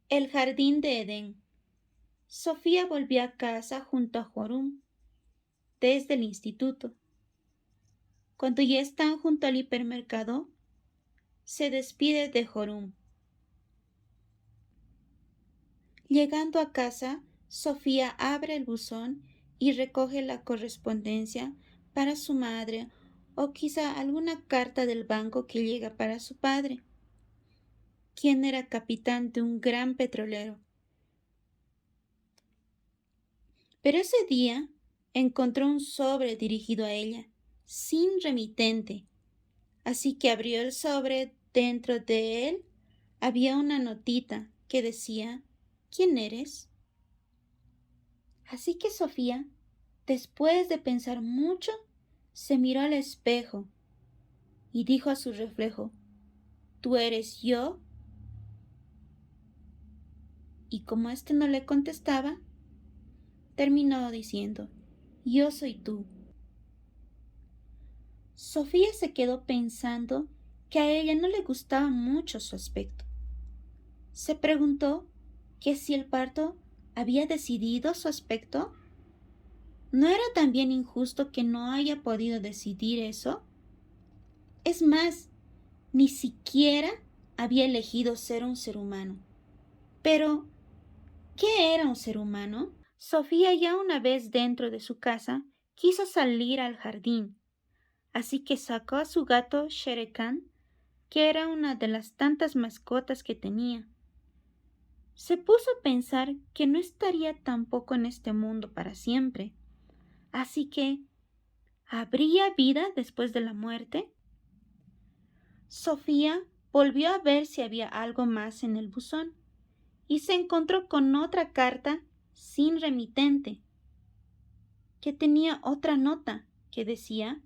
El jardín de Edén. Sofía volvió a casa junto a Jorum desde el instituto. Cuando ya están junto al hipermercado, se despide de Jorum. Llegando a casa, Sofía abre el buzón y recoge la correspondencia para su madre o quizá alguna carta del banco que llega para su padre, quien era capitán de un gran petrolero. Pero ese día encontró un sobre dirigido a ella, sin remitente. Así que abrió el sobre. Dentro de él había una notita que decía: ¿Quién eres? Así que Sofía, después de pensar mucho, se miró al espejo y dijo a su reflejo: ¿Tú eres yo? Y como éste no le contestaba, terminó diciendo: Yo soy tú. Sofía se quedó pensando que a ella no le gustaba mucho su aspecto. Se preguntó que si el parto había decidido su aspecto. ¿No era también injusto que no haya podido decidir eso? Es más, ni siquiera había elegido ser un ser humano. Pero, ¿qué era un ser humano? Sofía, ya una vez dentro de su casa, quiso salir al jardín, así que sacó a su gato Shere Khan, que era una de las tantas mascotas que tenía. Se puso a pensar que no estaría tampoco en este mundo para siempre, así que ¿habría vida después de la muerte? Sofía volvió a ver si había algo más en el buzón y se encontró con otra carta sin remitente, que tenía otra nota que decía: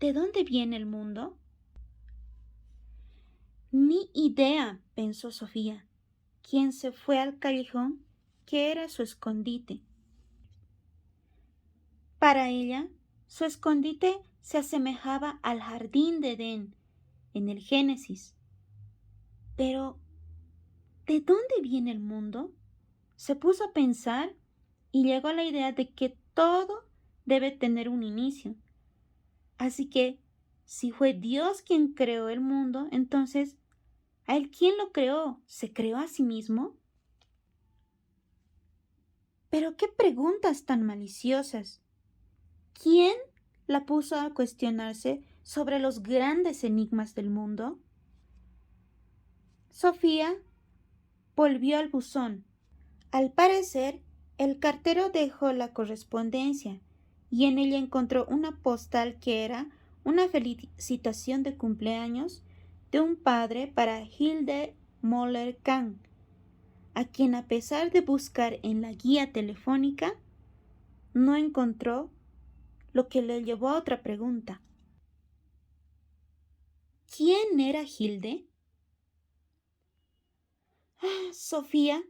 ¿De dónde viene el mundo? Ni idea, pensó Sofía, quien se fue al callejón que era su escondite. Para ella, su escondite se asemejaba al jardín de Edén en el Génesis. Pero, ¿de dónde viene el mundo? Se puso a pensar y llegó a la idea de que todo debe tener un inicio. Así que, si fue Dios quien creó el mundo, entonces, ¿a él quién lo creó? ¿Se creó a sí mismo? Pero qué preguntas tan maliciosas. ¿Quién la puso a cuestionarse sobre los grandes enigmas del mundo? Sofía volvió al buzón. Al parecer, el cartero dejó la correspondencia y en ella encontró una postal que era una felicitación de cumpleaños de un padre para Hilde Moller Kahn, a quien, a pesar de buscar en la guía telefónica, no encontró, lo que le llevó a otra pregunta. ¿Quién era Hilde? Sofía,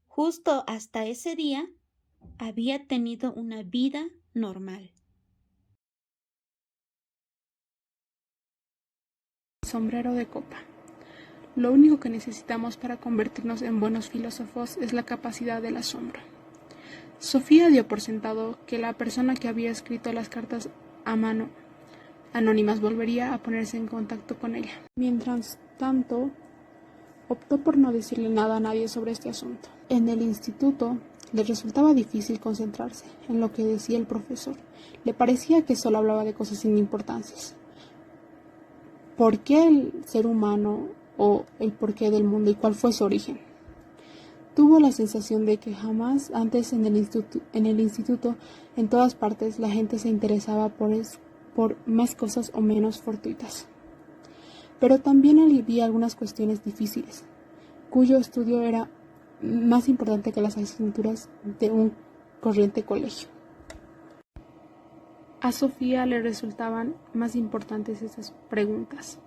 justo hasta ese día, había tenido una vida normal. Sombrero de copa. Lo único que necesitamos para convertirnos en buenos filósofos es la capacidad del asombro. Sofía dio por sentado que la persona que había escrito las cartas a mano anónimas volvería a ponerse en contacto con ella. Mientras tanto, optó por no decirle nada a nadie sobre este asunto. En el instituto le resultaba difícil concentrarse en lo que decía el profesor. Le parecía que solo hablaba de cosas sin importancia. ¿Por qué el ser humano o el porqué del mundo y cuál fue su origen? Tuvo la sensación de que jamás antes en el instituto, en todas partes, la gente se interesaba por más cosas o menos fortuitas. Pero también había algunas cuestiones difíciles, cuyo estudio era más importante que las asignaturas de un corriente colegio. A Sofía le resultaban más importantes esas preguntas.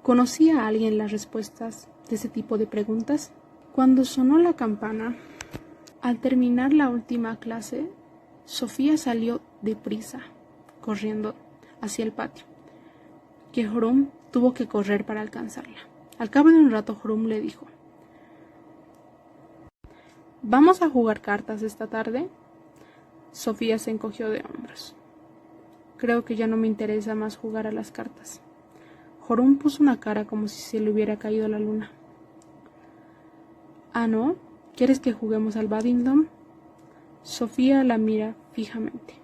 ¿Conocía a alguien las respuestas de ese tipo de preguntas? Cuando sonó la campana, al terminar la última clase, Sofía salió deprisa, corriendo hacia el patio, que Jorum tuvo que correr para alcanzarla. Al cabo de un rato, Jorum le dijo: ¿Vamos a jugar cartas esta tarde? Sofía se encogió de hombros. Creo que ya no me interesa más jugar a las cartas. Jorún puso una cara como si se le hubiera caído la luna. ¿Ah, no? ¿Quieres que juguemos al badminton? Sofía la mira fijamente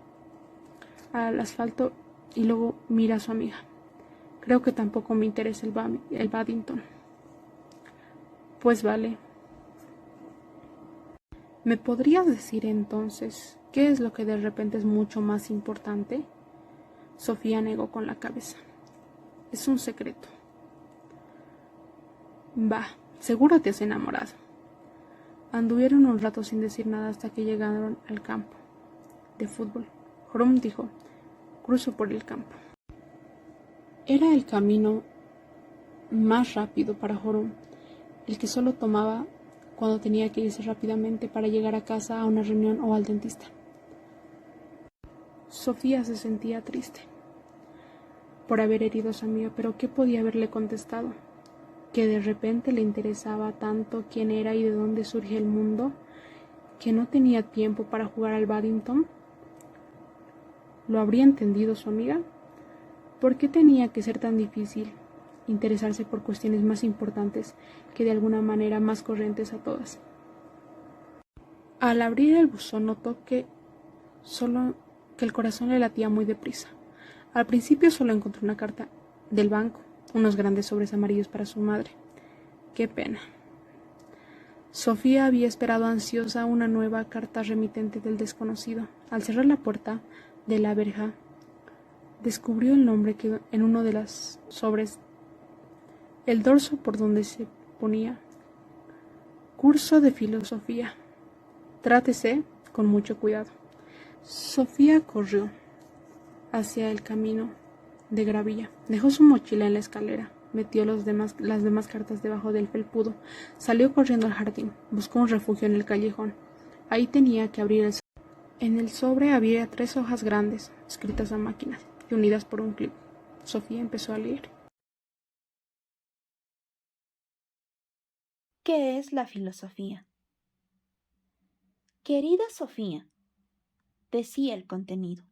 al asfalto y luego mira a su amiga. Creo que tampoco me interesa el badminton. Pues vale. ¿Me podrías decir entonces qué es lo que de repente es mucho más importante? Sofía negó con la cabeza. Es un secreto. Bah, seguro te has enamorado. Anduvieron un rato sin decir nada hasta que llegaron al campo de fútbol. Jorún dijo: cruzo por el campo. Era el camino más rápido para Jorún, el que solo tomaba cuando tenía que irse rápidamente para llegar a casa, a una reunión o al dentista. Sofía se sentía triste por haber herido a su amiga, pero ¿qué podía haberle contestado? ¿Que de repente le interesaba tanto quién era y de dónde surge el mundo, que no tenía tiempo para jugar al badminton? ¿Lo habría entendido su amiga? ¿Por qué tenía que ser tan difícil interesarse por cuestiones más importantes que de alguna manera más corrientes a todas? Al abrir el buzón notó que el corazón le latía muy deprisa. Al principio solo encontró una carta del banco, unos grandes sobres amarillos para su madre. ¡Qué pena! Sofía había esperado ansiosa una nueva carta remitente del desconocido. Al cerrar la puerta de la verja, descubrió el nombre que en uno de los sobres, el dorso por donde se ponía: Curso de Filosofía. Trátese con mucho cuidado. Sofía corrió hacia el camino de gravilla. Dejó su mochila en la escalera, metió las demás cartas debajo del felpudo, salió corriendo al jardín, buscó un refugio en el callejón. Ahí tenía que abrir el sobre. En el sobre había 3 hojas grandes, escritas a máquina y unidas por un clip. Sofía empezó a leer. ¿Qué es la filosofía? Querida Sofía, decía el contenido,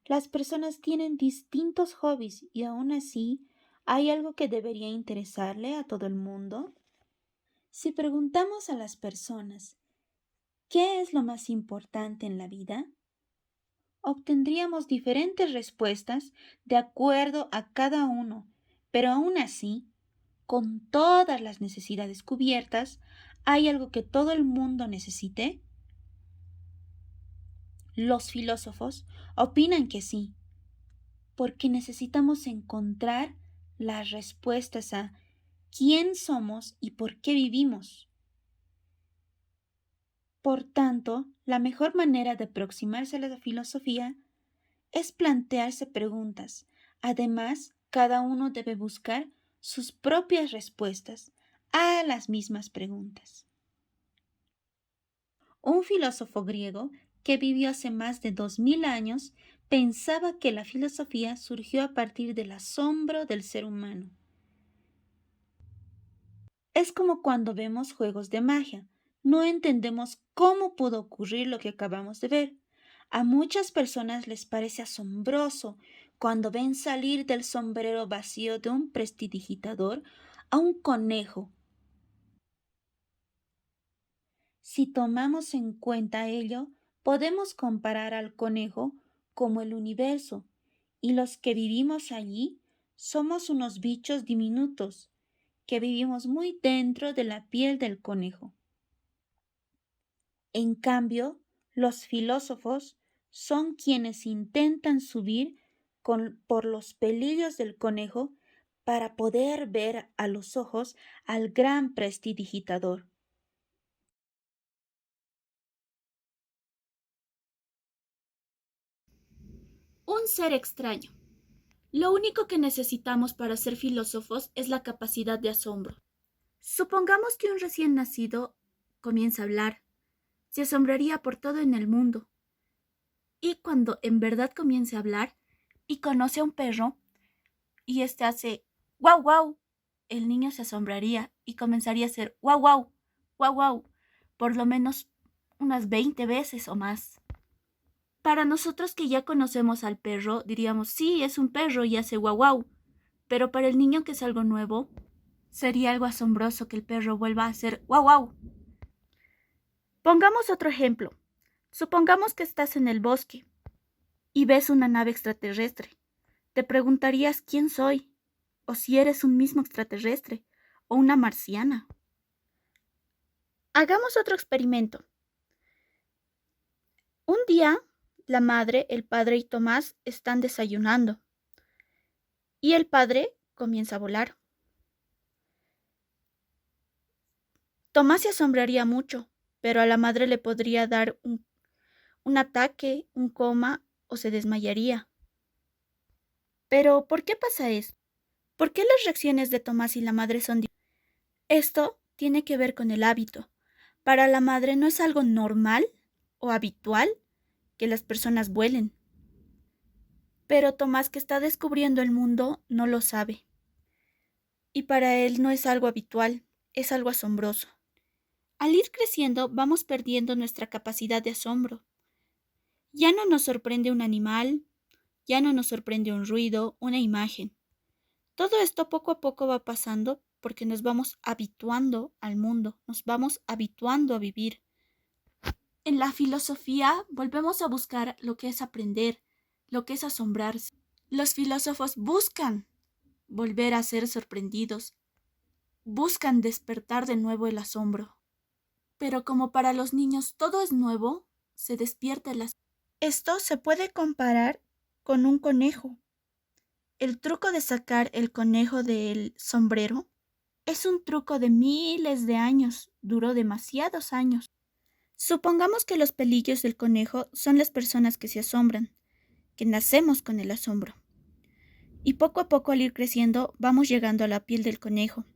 las personas tienen distintos hobbies y aún así, ¿hay algo que debería interesarle a todo el mundo? Si preguntamos a las personas, ¿qué es lo más importante en la vida?, obtendríamos diferentes respuestas de acuerdo a cada uno, pero aún así, con todas las necesidades cubiertas, ¿hay algo que todo el mundo necesite? Los filósofos opinan que sí, porque necesitamos encontrar las respuestas a quién somos y por qué vivimos. Por tanto, la mejor manera de aproximarse a la filosofía es plantearse preguntas. Además, cada uno debe buscar sus propias respuestas a las mismas preguntas. Un filósofo griego que vivió hace más de 2000 años pensaba que la filosofía surgió a partir del asombro del ser humano. Es como cuando vemos juegos de magia. No entendemos cómo pudo ocurrir lo que acabamos de ver. A muchas personas les parece asombroso cuando ven salir del sombrero vacío de un prestidigitador a un conejo. Si tomamos en cuenta ello, podemos comparar al conejo como el universo, y los que vivimos allí somos unos bichos diminutos que vivimos muy dentro de la piel del conejo. En cambio, los filósofos son quienes intentan subir por los pelillos del conejo para poder ver a los ojos al gran prestidigitador. Un ser extraño. Lo único que necesitamos para ser filósofos es la capacidad de asombro. Supongamos que un recién nacido comienza a hablar, se asombraría por todo en el mundo. Y cuando en verdad comience a hablar y conoce a un perro y éste hace guau guau, el niño se asombraría y comenzaría a hacer guau guau, guau guau, por lo menos unas 20 veces o más. Para nosotros que ya conocemos al perro, diríamos, sí, es un perro y hace guau guau. Pero para el niño que es algo nuevo, sería algo asombroso que el perro vuelva a hacer guau guau. Pongamos otro ejemplo. Supongamos que estás en el bosque y ves una nave extraterrestre. Te preguntarías quién soy, o si eres un mismo extraterrestre, o una marciana. Hagamos otro experimento. Un día, la madre, el padre y Tomás están desayunando, y el padre comienza a volar. Tomás se asombraría mucho, pero a la madre le podría dar un ataque, un coma, o se desmayaría. Pero, ¿por qué pasa esto? ¿Por qué las reacciones de Tomás y la madre son diferentes? Esto tiene que ver con el hábito. Para la madre no es algo normal o habitual que las personas vuelen. Pero Tomás, que está descubriendo el mundo, no lo sabe. Y para él no es algo habitual, es algo asombroso. Al ir creciendo, vamos perdiendo nuestra capacidad de asombro. Ya no nos sorprende un animal, ya no nos sorprende un ruido, una imagen. Todo esto poco a poco va pasando porque nos vamos habituando al mundo, nos vamos habituando a vivir. En la filosofía volvemos a buscar lo que es aprender, lo que es asombrarse. Los filósofos buscan volver a ser sorprendidos, buscan despertar de nuevo el asombro. Pero como para los niños todo es nuevo, se despierta el asombro. Esto se puede comparar con un conejo. El truco de sacar el conejo del sombrero es un truco de miles de años, duró demasiados años. Supongamos que los pelillos del conejo son las personas que se asombran, que nacemos con el asombro. Y poco a poco al ir creciendo vamos llegando a la piel del conejo.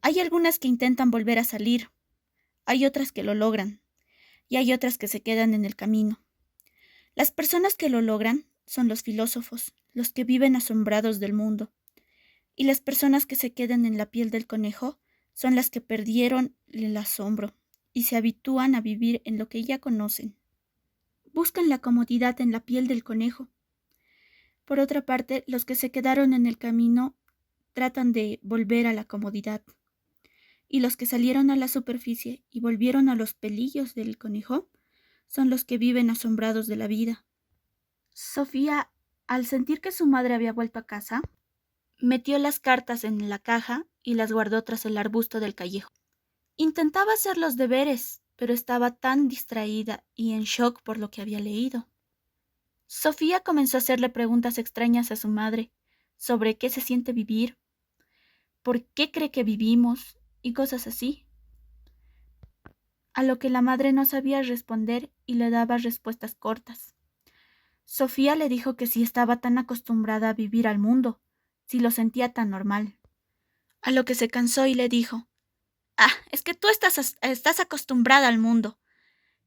Hay algunas que intentan volver a salir, hay otras que lo logran, y hay otras que se quedan en el camino. Las personas que lo logran son los filósofos, los que viven asombrados del mundo. Y las personas que se quedan en la piel del conejo son las que perdieron el asombro y se habitúan a vivir en lo que ya conocen. Buscan la comodidad en la piel del conejo. Por otra parte, los que se quedaron en el camino tratan de volver a la comodidad. Y los que salieron a la superficie y volvieron a los pelillos del conejo son los que viven asombrados de la vida. Sofía, al sentir que su madre había vuelto a casa, metió las cartas en la caja y las guardó tras el arbusto del callejón. Intentaba hacer los deberes, pero estaba tan distraída y en shock por lo que había leído. Sofía comenzó a hacerle preguntas extrañas a su madre sobre qué se siente vivir, por qué cree que vivimos y cosas así. A lo que la madre no sabía responder y le daba respuestas cortas. Sofía le dijo que si estaba tan acostumbrada a vivir al mundo, si lo sentía tan normal. A lo que se cansó y le dijo: es que tú estás acostumbrada al mundo.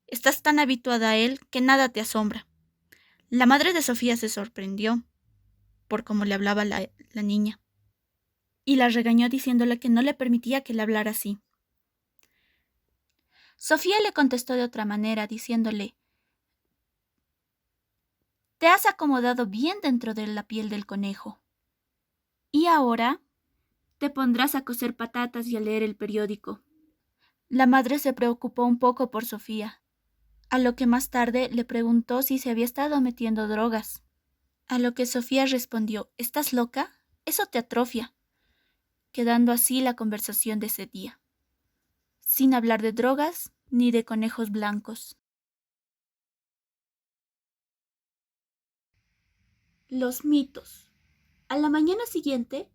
Estás tan habituada a él que nada te asombra. La madre de Sofía se sorprendió por cómo le hablaba la niña y la regañó diciéndole que no le permitía que le hablara así. Sofía le contestó de otra manera diciéndole: te has acomodado bien dentro de la piel del conejo. Y ahora te pondrás a cocer patatas y a leer el periódico. La madre se preocupó un poco por Sofía, a lo que más tarde le preguntó si se había estado metiendo drogas. A lo que Sofía respondió: ¿estás loca? Eso te atrofia. Quedando así la conversación de ese día, sin hablar de drogas ni de conejos blancos. Los mitos. A la mañana siguiente,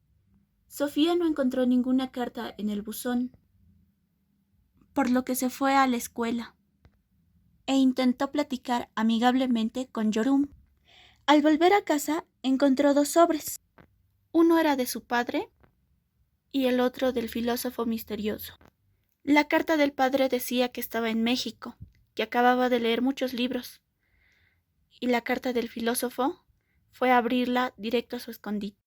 Sofía no encontró ninguna carta en el buzón, por lo que se fue a la escuela e intentó platicar amigablemente con Yorum. Al volver a casa, encontró 2 sobres. Uno era de su padre y el otro del filósofo misterioso. La carta del padre decía que estaba en México, que acababa de leer muchos libros, y la carta del filósofo fue a abrirla directo a su escondite.